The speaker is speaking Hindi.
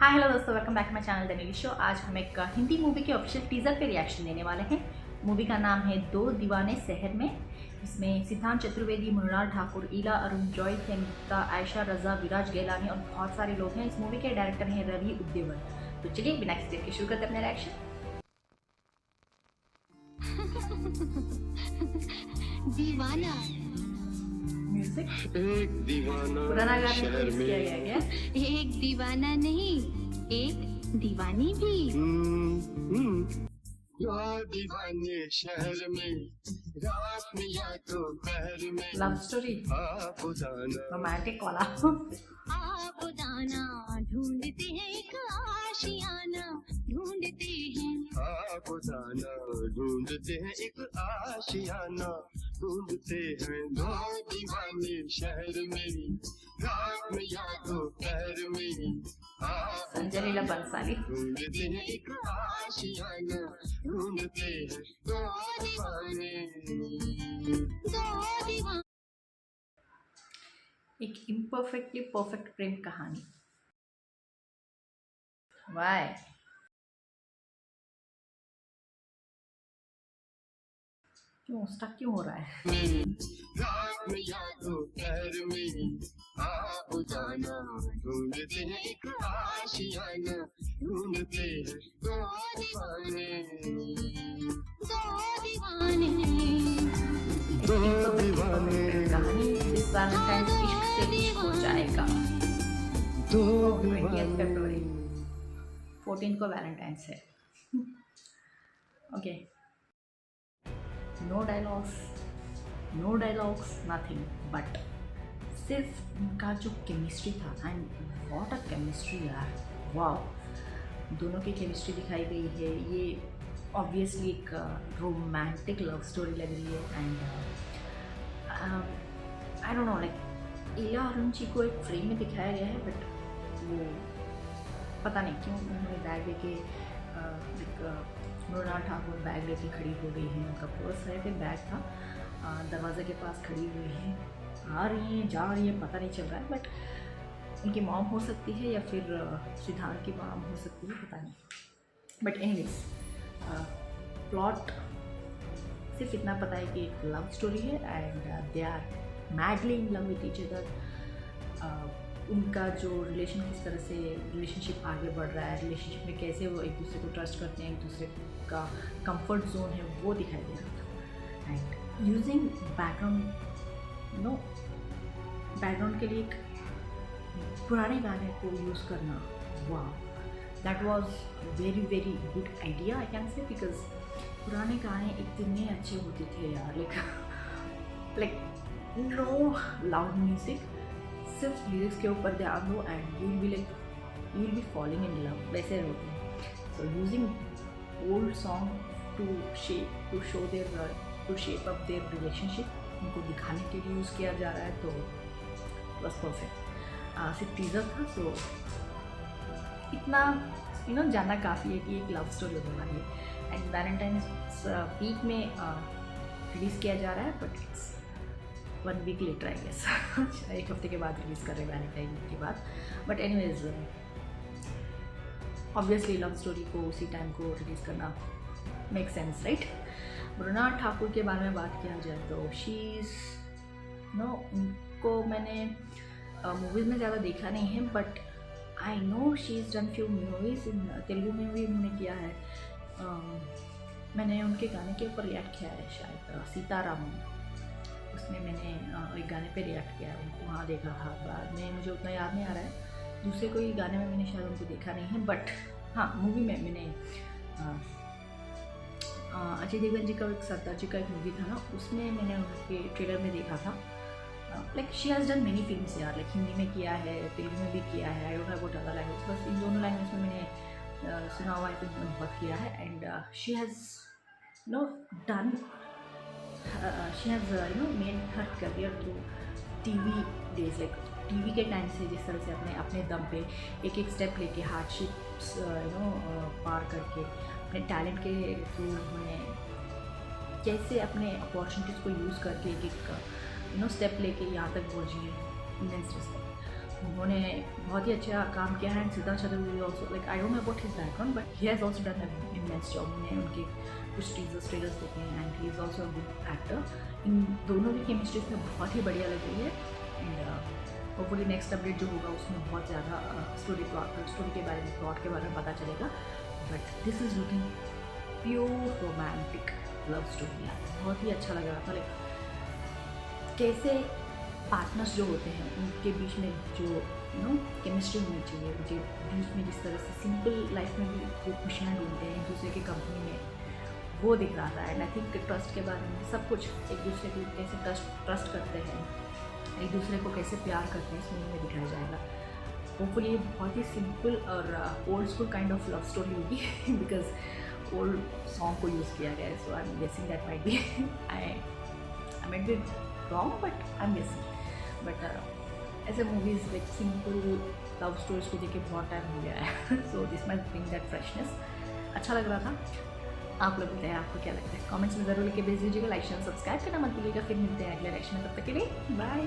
हाय हेलो दोस्तों, welcome back to my channel the Neeli show. आज हम एक हिंदी मूवी के ऑफिशियल टीजर पे रिएक्शन देने वाले हैं। मूवी का नाम है दो दीवाने शहर में। इसमें सिद्धांत चतुर्वेदी, मृणाल ठाकुर, ईला अरुण, जॉय गुप्ता, आयशा रजा, विराज गैलानी और बहुत सारे लोग हैं। इस मूवी के डायरेक्टर हैं रवि उद्देवर। तो चलिए बिना किसी देर के शुरू करते हैं अपने रिएक्शन। दीवाना म्यूजिक एक दीवाना पुराना गाना शहर यूज किया में। गया क्या? एक दीवाना नहीं, एक दीवानी भी। दो दीवाने शहर में, रात में या तो पहर में। लव स्टोरी, आपको जाना रोमांटिक वाला। आप दाना ढूंढते हैं, एक आशियाना ढूंढते हैं। आपको जाना ढूंढते हैं, एक आशियाना ढूंढते हैं। दो दीवाने शहर में, रात में या तो पहर में। संजय लीला बंसाली। ढूंढते हैं एक आशियाना ढूंढते हैं, दो दीवाने। दो दीवाना एक इम्परफेक्टली परफेक्ट प्रेम कहानी। वाई क्यों स्टक क्यों हो रहा है? रात में या तो पहर में। आप जाना ढूंढते हैं, एक आशियाना ढूंढते हैं, दो दीवाने। दो दीवाने दो दीवाने कहानी इस वैलेंटाइन इश्क से इश्क हो जाएगा। दो 20 फरवरी 14 को वैलेंटाइंस है। Okay, no dialogues nothing, but सिर्फ उनका जो केमिस्ट्री था, एंड व्हाट अ केमिस्ट्री यार, वाह। दोनों की केमिस्ट्री दिखाई गई है। ये ऑब्वियसली एक रोमांटिक लव स्टोरी लग रही है। And I don't know, like Ila Arun ji को एक फ्रेम में दिखाया गया है, बट वो पता नहीं क्यों उन्होंने बैग लेके मृणाल ठाकुर बैग लेके खड़ी हो गई हैं। उनका पर्स है, फिर बैग था, दरवाजे के पास खड़ी हुई हैं, आ रही हैं, जा रही है, पता नहीं चल रहा है। बट उनकी मॉम हो सकती है या फिर सिद्धांत की मॉम हो सकती है, पता नहीं। बट एनीवेज, प्लॉट सिर्फ इतना पता है कि एक लव स्टोरी है and they are madly in love with each other. उनका जो रिलेशन, किस तरह से रिलेशनशिप आगे बढ़ रहा है, रिलेशनशिप में कैसे वो एक दूसरे को ट्रस्ट करते हैं, एक दूसरे का कंफर्ट जोन है, वो दिखाई दे रहा था। एंड यूजिंग बैकग्राउंड के लिए एक पुराने गाने को यूज़ करना, वाह, that was very very good idea I can say, because पुराने गाने इतने अच्छे होते थे यार। लाइक नो लाउड म्यूजिक, सिर्फ लिरिक्स के ऊपर ध्यान दो and you will be falling in love, वैसे होते हैं। So using old song to shape up their relationship, उनको दिखाने के लिए यूज़ किया जा रहा है, तो बस परफेक्ट। सिर्फ टीजर था, सो इतना जानना काफ़ी है कि एक लव स्टोरी होने वाली है। एंड वैलेंटाइंस वीक में रिलीज़ किया जा रहा है, but it's 1 week later I guess. एक हफ्ते के बाद रिलीज़ कर रहे हैं, वैलेंटाइन वीक के बाद। But anyways, obviously love story को उसी टाइम को रिलीज़ करना make sense, right. Mrunal Thakur के बारे में बात किया जाए तो उनको मैंने मूवीज़ में ज़्यादा देखा नहीं है, but I know she is done few movies in Telugu में भी उन्होंने किया है। मैंने उनके गाने के ऊपर रिएक्ट किया है, शायद सीताराम, उसमें मैंने एक गाने पे रिएक्ट किया है, उनको वहाँ देखा था। बाद में मुझे उतना याद नहीं आ रहा है, दूसरे कोई गाने में मैंने शायद उनको देखा नहीं है। बट हाँ, मूवी में मैंने अजय देवगन जी का एक सरदार जी का एक मूवी था ना, उसमें मैंने उनके ट्रेलर में देखा था। Like she has done many films यार, लाइक हिंदी में किया है, तेलुगु में भी किया है, I don't have what other language, बस इन दोनों लैंग्वेज में मैंने सुना हुआ है, तो बहुत किया है। And she has done she has made her career through TV days, like TV के टाइम से जिस तरह से अपने दम पे एक एक स्टेप लेके, हार्डशिप्स पार करके, अपने टैलेंट के थ्रू उन्होंने कैसे अपने अपॉर्चुनिटीज़ को यूज़ करके एक एक स्टेप लेके यहाँ तक पहुँची है। Immense respect. उन्होंने बहुत ही अच्छा काम किया है। And Siddharth Chaturvedi also, like I don't know about his background but he has also done an immense job. मैंने उनके कुछ ट्रेलर्स देखे हैं and he is also a good actor. इन दोनों की केमिस्ट्री में बहुत ही बढ़िया लग रही है। एंड होपफुली नेक्स्ट अपडेट जो होगा उसमें बहुत ज़्यादा स्टोरी के बारे में, प्लॉट के बारे में पता चलेगा। But this is looking pure romantic love story है। बहुत ही अच्छा लग रहा था, लाइक कैसे पार्टनर्स जो होते हैं उनके बीच में जो केमिस्ट्री होनी चाहिए, उनके बीच में जिस तरह से सिंपल लाइफ में भी वो खुशियाँ ढूंढते हैं एक दूसरे की कंपनी में, वो दिख रहा था। एंड आई थिंक ट्रस्ट के बारे में सब कुछ, एक दूसरे को कैसे ट्रस्ट करते हैं, एक दूसरे को कैसे प्यार करते हैं, इस मूवी में दिखाया जाएगा। होपफुली ये बहुत ही सिंपल और old school kind of love story होगी बिकॉज ओल्ड सॉन्ग को यूज़ किया गया है। So I am guessing that might be I might be wrong but I am guessing. But ऐसे movies like simple love stories को देखे बहुत टाइम हो गया है। So this might bring that freshness. अच्छा लग रहा था। आप लोग बताइए आपको क्या लगता है, कमेंट्स में ज़रूर लिख के भेज दीजिएगा। लाइक शेयर सब्सक्राइब करना मत भूलिएगा। फिर मिलते हैं अगले रिएक्शन में, तब तक के लिए बाय।